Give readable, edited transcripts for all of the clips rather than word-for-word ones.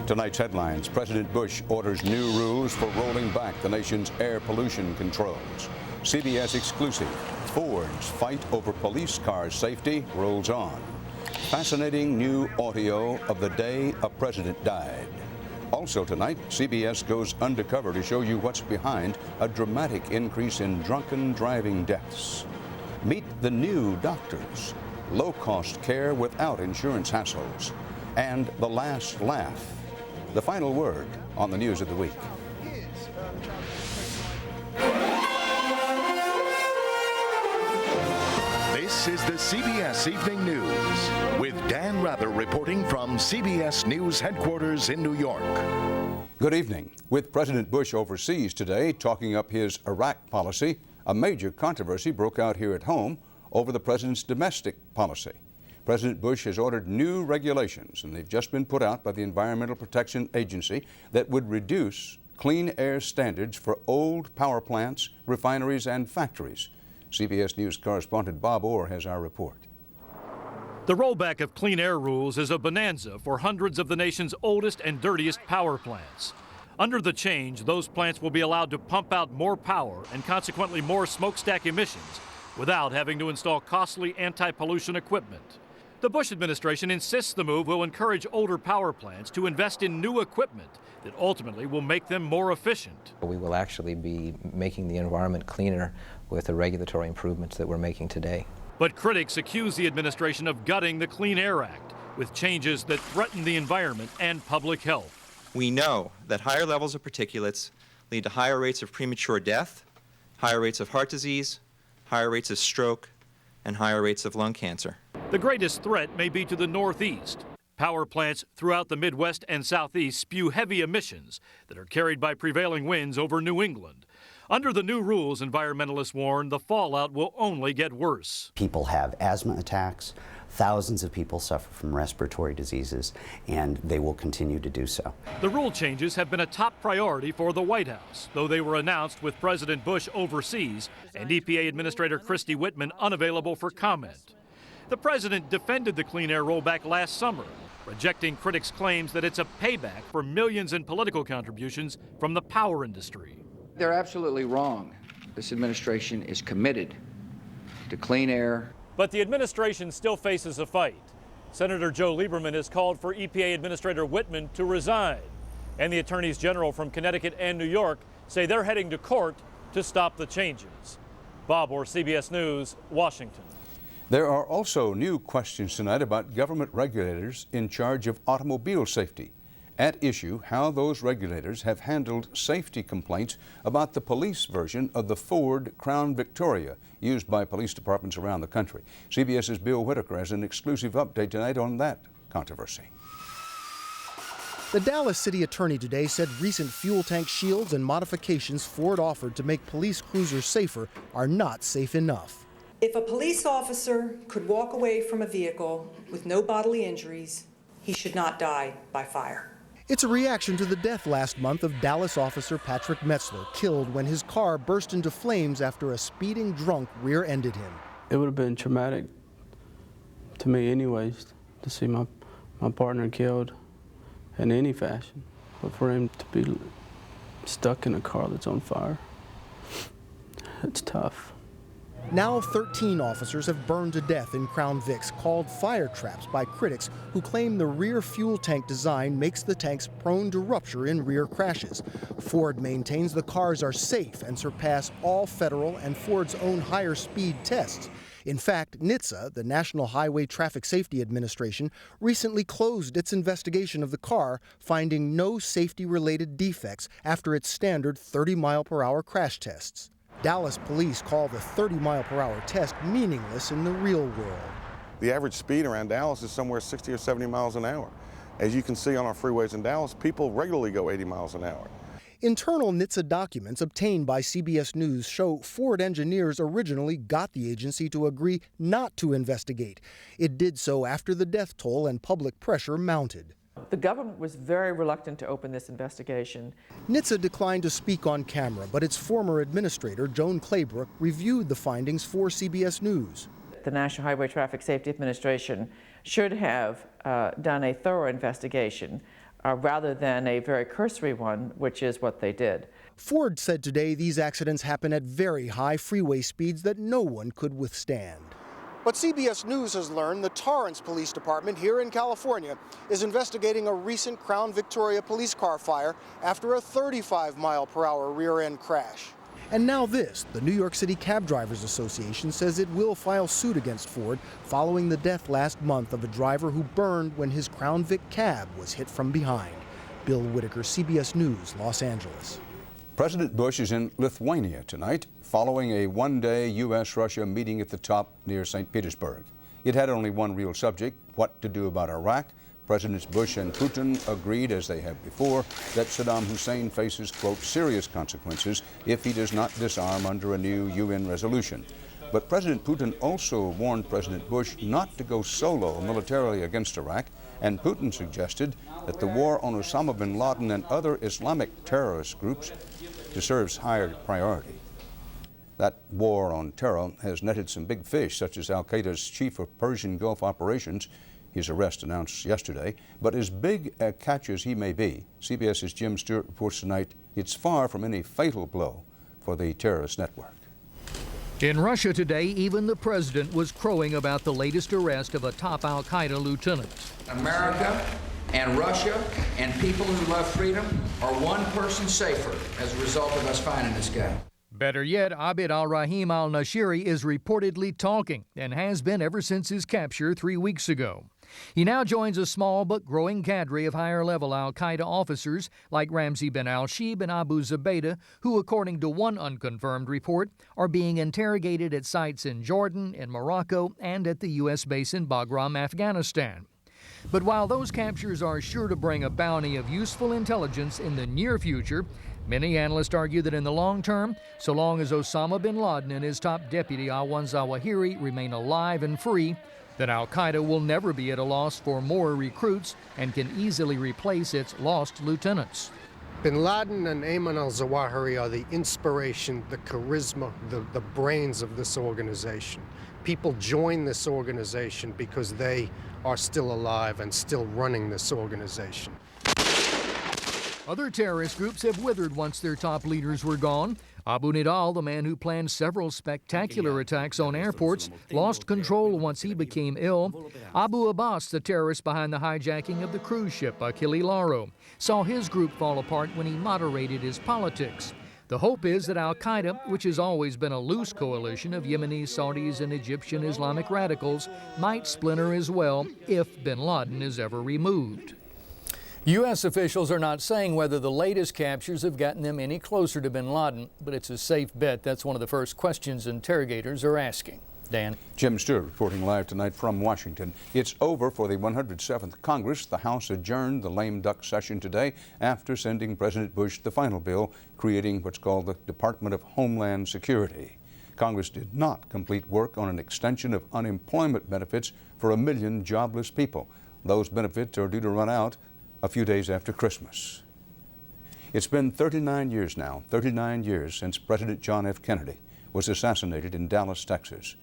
Tonight's headlines: President Bush orders new rules for rolling back the nation's air pollution controls. CBS exclusive: Ford's fight over police car safety rolls on. Fascinating new audio of the day a president died. Also tonight, CBS goes undercover to show you what's behind a dramatic increase in drunken driving deaths. Meet the new doctors, low-cost care without insurance hassles, and the last laugh. The final word on the news of the week. This is the CBS Evening News with Dan Rather reporting from CBS News headquarters in New York. Good evening. With President Bush overseas today talking up his Iraq policy, a major controversy broke out here at home over the president's domestic policy. President Bush has ordered new regulations, and they've just been put out by the Environmental Protection Agency, that would reduce clean air standards for old power plants, refineries, and factories. CBS News correspondent Bob Orr has our report. The rollback of clean air rules is a bonanza for hundreds of the nation's oldest and dirtiest power plants. Under the change, those plants will be allowed to pump out more power and consequently more smokestack emissions without having to install costly anti-pollution equipment. The Bush administration insists the move will encourage older power plants to invest in new equipment that ultimately will make them more efficient. We will actually be making the environment cleaner with the regulatory improvements that we're making today. But critics accuse the administration of gutting the Clean Air Act with changes that threaten the environment and public health. We know that higher levels of particulates lead to higher rates of premature death, higher rates of heart disease, higher rates of stroke, and higher rates of lung cancer. The greatest threat may be to the Northeast. Power plants throughout the Midwest and Southeast spew heavy emissions that are carried by prevailing winds over New England. Under the new rules, environmentalists warn the fallout will only get worse. People have asthma attacks. Thousands of people suffer from respiratory diseases, and they will continue to do so. The rule changes have been a top priority for the White House, though they were announced with President Bush overseas and EPA Administrator Christie Whitman unavailable for comment. The president defended the clean air rollback last summer, rejecting critics' claims that it's a payback for millions in political contributions from the power industry. They're absolutely wrong. This administration is committed to clean air. But the administration still faces a fight. Senator Joe Lieberman has called for EPA Administrator Whitman to resign. And the attorneys general from Connecticut and New York say they're heading to court to stop the changes. Bob Orr, CBS News, Washington. There are also new questions tonight about government regulators in charge of automobile safety. At issue, how those regulators have handled safety complaints about the police version of the Ford Crown Victoria used by police departments around the country. CBS's Bill Whitaker has an exclusive update tonight on that controversy. The Dallas city attorney today said recent fuel tank shields and modifications Ford offered to make police cruisers safer are not safe enough. If a police officer could walk away from a vehicle with no bodily injuries, he should not die by fire. It's a reaction to the death last month of Dallas officer Patrick Metzler, killed when his car burst into flames after a speeding drunk rear-ended him. It would have been traumatic to me anyways to see my partner killed in any fashion, but for him to be stuck in a car that's on fire, it's tough. Now 13 officers have burned to death in Crown Vics, called fire traps by critics who claim the rear fuel tank design makes the tanks prone to rupture in rear crashes. Ford maintains the cars are safe and surpass all federal and Ford's own higher speed tests. In fact, NHTSA, the National Highway Traffic Safety Administration, recently closed its investigation of the car, finding no safety-related defects after its standard 30-mile-per-hour crash tests. Dallas police call the 30-mile-per-hour test meaningless in the real world. The average speed around Dallas is somewhere 60 or 70 miles an hour. As you can see on our freeways in Dallas, people regularly go 80 miles an hour. Internal NHTSA documents obtained by CBS News show Ford engineers originally got the agency to agree not to investigate. It did so after the death toll and public pressure mounted. The government was very reluctant to open this investigation. NHTSA declined to speak on camera, but its former administrator, Joan Claybrook, reviewed the findings for CBS News. The National Highway Traffic Safety Administration should have done a thorough investigation rather than a very cursory one, which is what they did. Ford said today these accidents happen at very high freeway speeds that no one could withstand. But CBS News has learned the Torrance Police Department here in California is investigating a recent Crown Victoria police car fire after a 35-mile-per-hour rear-end crash. And now this, the New York City Cab Drivers Association says it will file suit against Ford following the death last month of a driver who burned when his Crown Vic cab was hit from behind. Bill Whitaker, CBS News, Los Angeles. President Bush is in Lithuania tonight, following a one-day U.S.-Russia meeting at the top near St. Petersburg. It had only one real subject, what to do about Iraq. Presidents Bush and Putin agreed, as they have before, that Saddam Hussein faces, quote, serious consequences if he does not disarm under a new UN resolution. But President Putin also warned President Bush not to go solo militarily against Iraq, and Putin suggested that the war on Osama bin Laden and other Islamic terrorist groups deserves higher priority. That war on terror has netted some big fish, such as al-Qaeda's chief of Persian Gulf operations, his arrest announced yesterday. But as big a catch as he may be, CBS's Jim Stewart reports tonight, it's far from any fatal blow for the terrorist network. In Russia today, even the president was crowing about the latest arrest of a top al-Qaeda lieutenant. America and Russia and people who love freedom are one person safer as a result of us finding this guy. Better yet, Abid al-Rahim al-Nashiri is reportedly talking and has been ever since his capture 3 weeks ago. He now joins a small but growing cadre of higher-level al-Qaeda officers like Ramzi bin al-Shib and Abu Zubaydah, who, according to one unconfirmed report, are being interrogated at sites in Jordan, in Morocco, and at the U.S. base in Bagram, Afghanistan. But while those captures are sure to bring a bounty of useful intelligence in the near future, many analysts argue that in the long term, so long as Osama bin Laden and his top deputy Awan Zawahiri remain alive and free, that al-Qaeda will never be at a loss for more recruits and can easily replace its lost lieutenants. Bin Laden and Ayman al-Zawahiri are the inspiration, the charisma, the brains of this organization. People join this organization because they are still alive and still running this organization. Other terrorist groups have withered once their top leaders were gone. Abu Nidal, the man who planned several spectacular attacks on airports, lost control once he became ill. Abu Abbas, the terrorist behind the hijacking of the cruise ship Achille Lauro, saw his group fall apart when he moderated his politics. The hope is that al-Qaeda, which has always been a loose coalition of Yemeni, Saudis, and Egyptian Islamic radicals, might splinter as well if bin Laden is ever removed. U.S. officials are not saying whether the latest captures have gotten them any closer to bin Laden, but it's a safe bet that's one of the first questions interrogators are asking. Dan? Jim Stewart reporting live tonight from Washington. It's over for the 107th Congress. The House adjourned the lame duck session today after sending President Bush the final bill creating what's called the Department of Homeland Security. Congress did not complete work on an extension of unemployment benefits for 1 million jobless people. Those benefits are due to run out a few days after Christmas. It's been 39 years now, 39 years since President John F. Kennedy was assassinated in Dallas, Texas.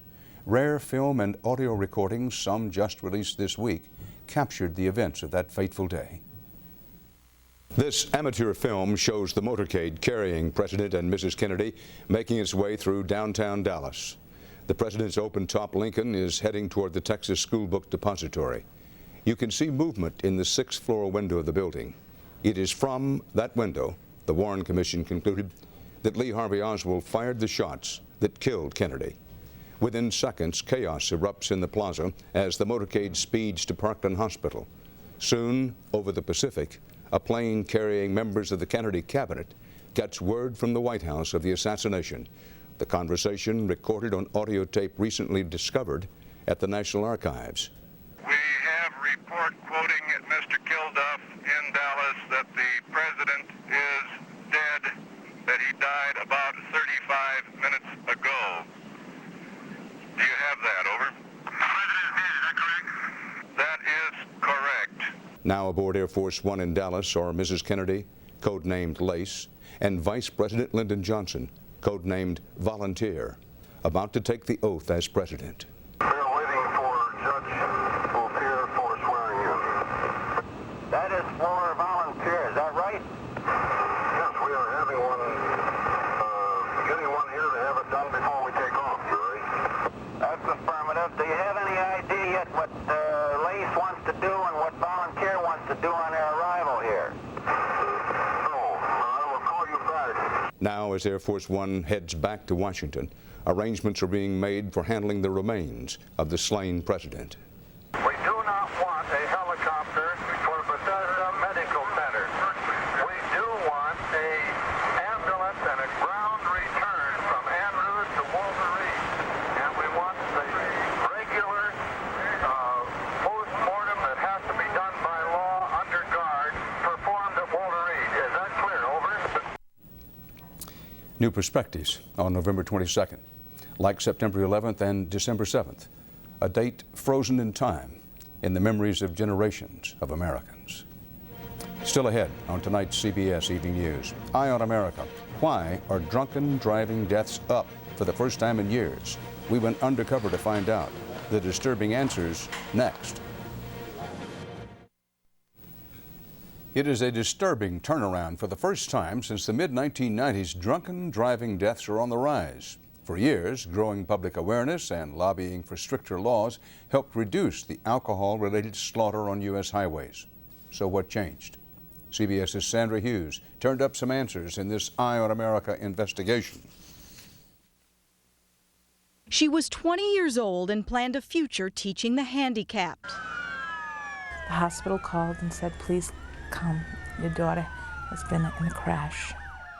Rare film and audio recordings, some just released this week, captured the events of that fateful day. This amateur film shows the motorcade carrying President and Mrs. Kennedy making its way through downtown Dallas. The president's open-top Lincoln is heading toward the Texas School Book Depository. You can see movement in the 6th floor window of the building. It is from that window, the Warren Commission concluded, that Lee Harvey Oswald fired the shots that killed Kennedy. Within seconds, chaos erupts in the plaza as the motorcade speeds to Parkland Hospital. Soon, over the Pacific, a plane carrying members of the Kennedy cabinet gets word from the White House of the assassination. The conversation, recorded on audio tape recently discovered at the National Archives. Report quoting Mr. Kilduff in Dallas that the president is dead, that he died about 35 minutes ago. Do you have that? Over. The president is dead, is that correct? That is correct. Now aboard Air Force One in Dallas are Mrs. Kennedy, codenamed Lace, and Vice President Lyndon Johnson, codenamed Volunteer, about to take the oath as president. We are waiting for Judge who appears smaller volunteer, is that right? Yes, we are having one, getting one here to have it done before we take off, right? That's affirmative. Do you have any idea yet what Lace wants to do and what volunteer wants to do on their arrival here? No, I will call you back. Now, as Air Force One heads back to Washington, arrangements are being made for handling the remains of the slain president. We do not want a helicopter for Bethesda Medical Center. We do want an ambulance and a ground return from Andrews to Walter Reed. And we want the regular post-mortem that has to be done by law under guard performed at Walter Reed. Is that clear? Over. New perspectives on November 22nd, like September 11th and December 7th, a date frozen in time in the memories of generations of Americans. Still ahead on tonight's CBS Evening News. Eye on America. Why are drunken driving deaths up for the first time in years? We went undercover to find out. The disturbing answers next. It is a disturbing turnaround. For the first time since the mid-1990s, drunken driving deaths are on the rise. For years, growing public awareness and lobbying for stricter laws helped reduce the alcohol-related slaughter on U.S. highways. So what changed? CBS's Sandra Hughes turned up some answers in this Eye on America investigation. She was 20 years old and planned a future teaching the handicapped. The hospital called and said, please come. Your daughter has been in a crash.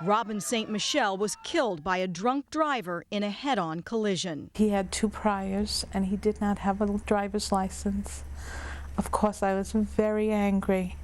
Robin St. Michel was killed by a drunk driver in a head-on collision. He had 2 priors and he did not have a driver's license. Of course, I was very angry.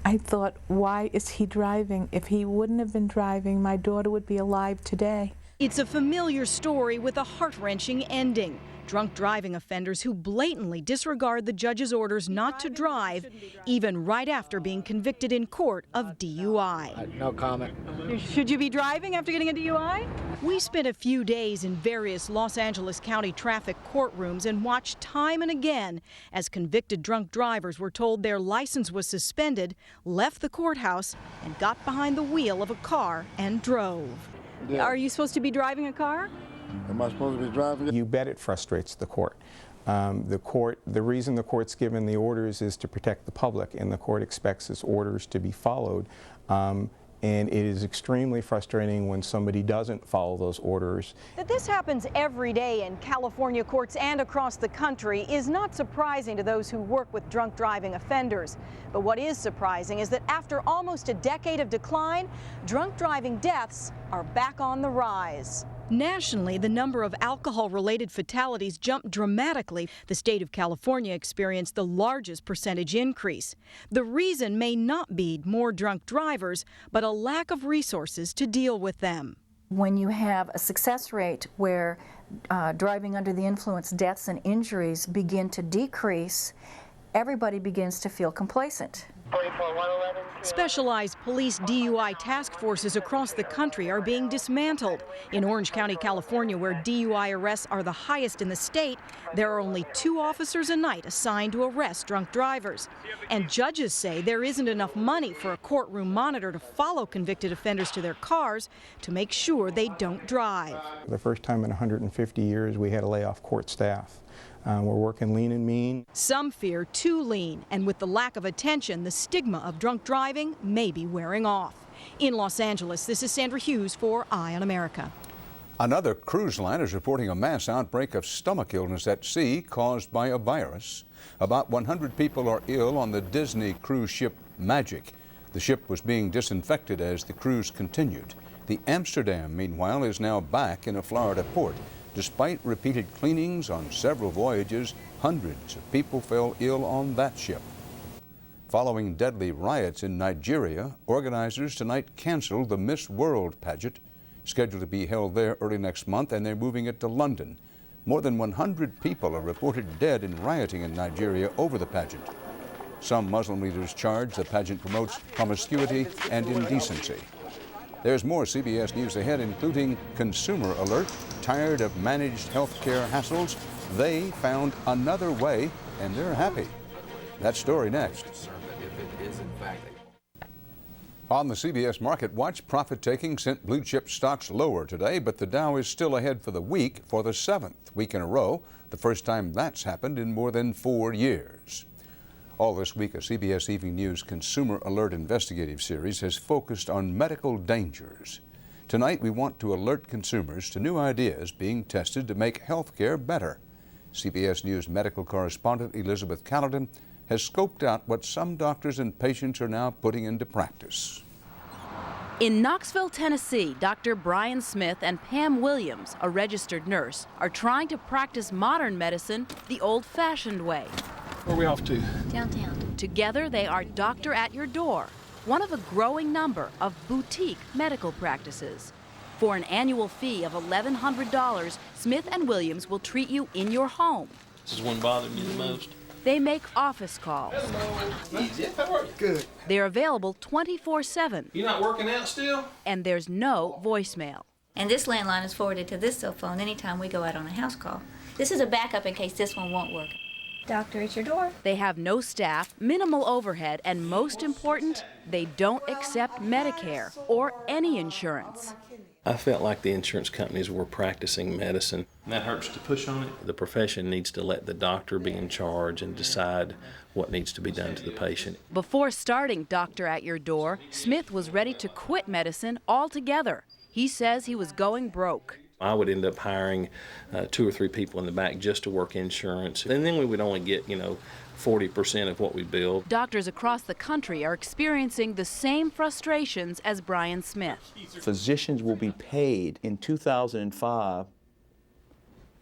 I thought, why is he driving? If he wouldn't have been driving, my daughter would be alive today. It's a familiar story with a heart-wrenching ending. Drunk driving offenders who blatantly disregard the judge's orders not to drive, even right after being convicted in court of DUI. No comment. Should you be driving after getting a DUI? We spent a few days in various Los Angeles County traffic courtrooms and watched time and again as convicted drunk drivers were told their license was suspended, left the courthouse, and got behind the wheel of a car and drove. Yeah. Are you supposed to be driving a car? Am I supposed to be driving? You bet it frustrates the court. The reason the court's given the orders is to protect the public, and the court expects its orders to be followed. And it is extremely frustrating when somebody doesn't follow those orders. That this happens every day in California courts and across the country is not surprising to those who work with drunk driving offenders. But what is surprising is that after almost a decade of decline, drunk driving deaths are back on the rise. Nationally, the number of alcohol-related fatalities jumped dramatically. The state of California experienced the largest percentage increase. The reason may not be more drunk drivers, but a lack of resources to deal with them. When you have a success rate where driving under the influence deaths and injuries begin to decrease, everybody begins to feel complacent. Specialized police DUI task forces across the country are being dismantled. In Orange County, California, where DUI arrests are the highest in the state, there are only 2 officers a night assigned to arrest drunk drivers. And judges say there isn't enough money for a courtroom monitor to follow convicted offenders to their cars to make sure they don't drive. The first time in 150 years we had to lay off court staff. We're working lean and mean. Some fear too lean, and with the lack of attention, the stigma of drunk driving may be wearing off. In Los Angeles, this is Sandra Hughes for Eye on America. Another cruise line is reporting a mass outbreak of stomach illness at sea caused by a virus. About 100 people are ill on the Disney cruise ship Magic. The ship was being disinfected as the cruise continued. The Amsterdam, meanwhile, is now back in a Florida port. Despite repeated cleanings on several voyages, hundreds of people fell ill on that ship. Following deadly riots in Nigeria, organizers tonight canceled the Miss World Pageant, scheduled to be held there early next month, and they're moving it to London. More than 100 people are reported dead in rioting in Nigeria over the pageant. Some Muslim leaders charge the pageant promotes promiscuity and indecency. There's more CBS News ahead, including Consumer Alert. Tired of managed health care hassles? They found another way, and they're happy. That story next. If it is in fact On the CBS Market Watch, profit-taking sent blue chip stocks lower today, but the Dow is still ahead for the week for the 7th week in a row, the first time that's happened in more than 4 years. All this week, a CBS Evening News Consumer Alert investigative series has focused on medical dangers. Tonight, we want to alert consumers to new ideas being tested to make health care better. CBS News medical correspondent Elizabeth Caledon has scoped out what some doctors and patients are now putting into practice. In Knoxville, Tennessee, Dr. Brian Smith and Pam Williams, a registered nurse, are trying to practice modern medicine the old-fashioned way. Where are we off to? Downtown. Together, they are Doctor at Your Door, one of a growing number of boutique medical practices. For an annual fee of $1,100, Smith and Williams will treat you in your home. This is one bothering me the most. They make office calls. Hello. Easy. How are you? Good. They're available 24/7. You not working out still? And there's no voicemail. And this landline is forwarded to this cell phone anytime we go out on a house call. This is a backup in case this one won't work. Doctor at your door. They have no staff, minimal overhead, and most important, they don't accept Medicare or any insurance. I felt like the insurance companies were practicing medicine. And that hurts to push on it. The profession needs to let the doctor be in charge and decide what needs to be done to the patient. Before starting Doctor at Your Door, Smith was ready to quit medicine altogether. He says he was going broke. I would end up hiring 2 or 3 people in the back just to work insurance. And then we would only get, 40% of what we billed. Doctors across the country are experiencing the same frustrations as Brian Smith. Physicians will be paid in 2005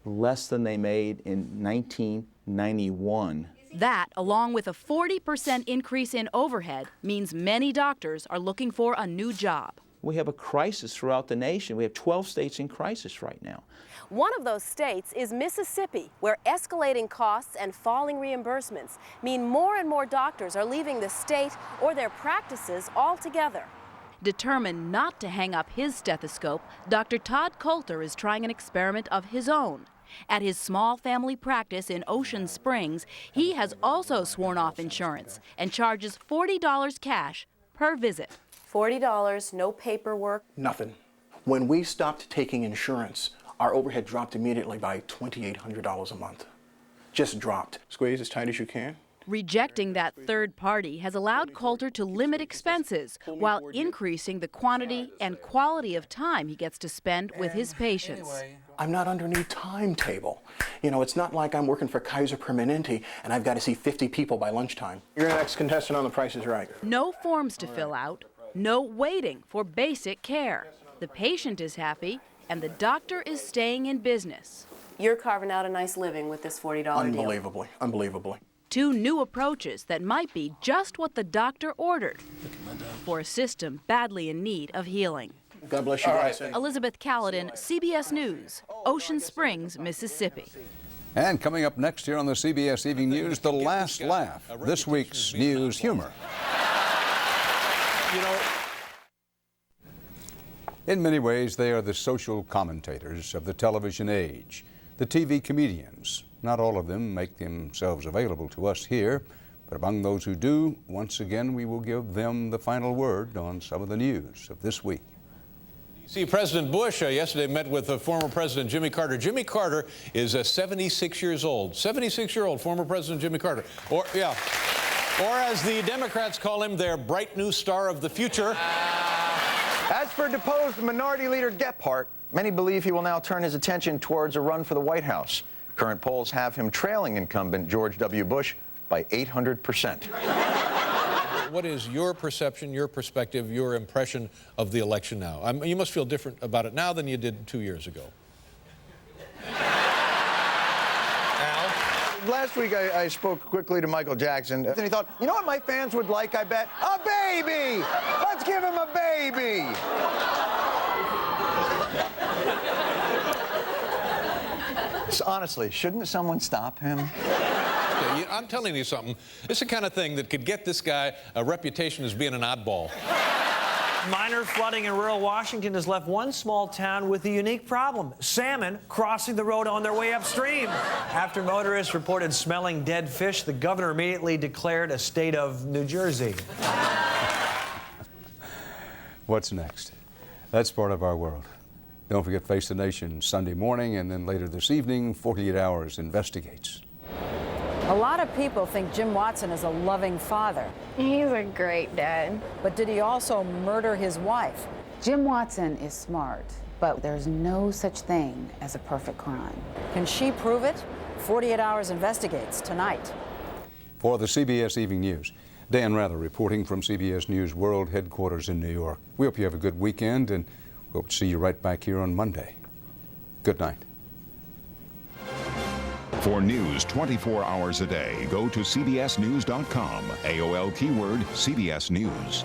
less than they made in 1991. That, along with a 40% increase in overhead, means many doctors are looking for a new job. We have a crisis throughout the nation. We have 12 states in crisis right now. One of those states is Mississippi, where escalating costs and falling reimbursements mean more and more doctors are leaving the state or their practices altogether. Determined not to hang up his stethoscope, Dr. Todd Coulter is trying an experiment of his own. At his small family practice in Ocean Springs, he has also sworn off insurance and charges $40 cash per visit. $40, no paperwork. Nothing. When we stopped taking insurance, our overhead dropped immediately by $2,800 a month. Just dropped. Squeeze as tight as you can. Rejecting that third party has allowed Coulter to limit expenses while increasing the quantity and quality of time he gets to spend with his patients. I'm not under any timetable. It's not like I'm working for Kaiser Permanente and I've got to see 50 people by lunchtime. You're the next contestant on The Price is Right. No forms to fill out, no waiting for basic care. The patient is happy and the doctor is staying in business. You're carving out a nice living with this $40 deal. Unbelievably. 2 new approaches that might be just what the doctor ordered for a system badly in need of healing. God bless you guys. Elizabeth Caledon, CBS News, Ocean Springs, Mississippi. And coming up next here on the CBS Evening News, the last laugh, this week's news humor. In many ways, they are the social commentators of the television age, the TV comedians. Not all of them make themselves available to us here, but among those who do, once again, we will give them the final word on some of the news of this week. See, President Bush yesterday met with former President Jimmy Carter. Jimmy Carter is 76 years old. 76-year-old former President Jimmy Carter. Or as the Democrats call him, their bright new star of the future. As for deposed Minority Leader Gephardt, many believe he will now turn his attention towards a run for the White House. Current polls have him trailing incumbent George W. Bush by 800%. What is your perception, your perspective, your impression of the election now? You must feel different about it now than you did 2 years ago. Last week I spoke quickly to Michael Jackson, and he thought, you know what my fans would like, I bet? A baby! Let's give him a baby! So honestly, shouldn't someone stop him? I'm telling you something. It's the kind of thing that could get this guy a reputation as being an oddball. Minor flooding in rural Washington has left one small town with a unique problem: salmon crossing the road on their way upstream. After motorists reported smelling dead fish, the governor immediately declared a state of New Jersey. What's next? That's part of our world. Don't forget Face the Nation Sunday morning, and then later this evening, 48 Hours investigates. A lot of people think Jim Watson is a loving father. He's a great dad. But did he also murder his wife? Jim Watson is smart, but there's no such thing as a perfect crime. Can she prove it? 48 Hours investigates tonight. For the CBS Evening News, Dan Rather reporting from CBS News World Headquarters in New York. We hope you have a good weekend, and we'll see you right back here on Monday. Good night. For news 24 hours a day, go to cbsnews.com. AOL keyword CBS News.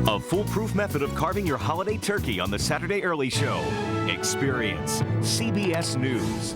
A foolproof method of carving your holiday turkey on the Saturday Early Show. Experience CBS News.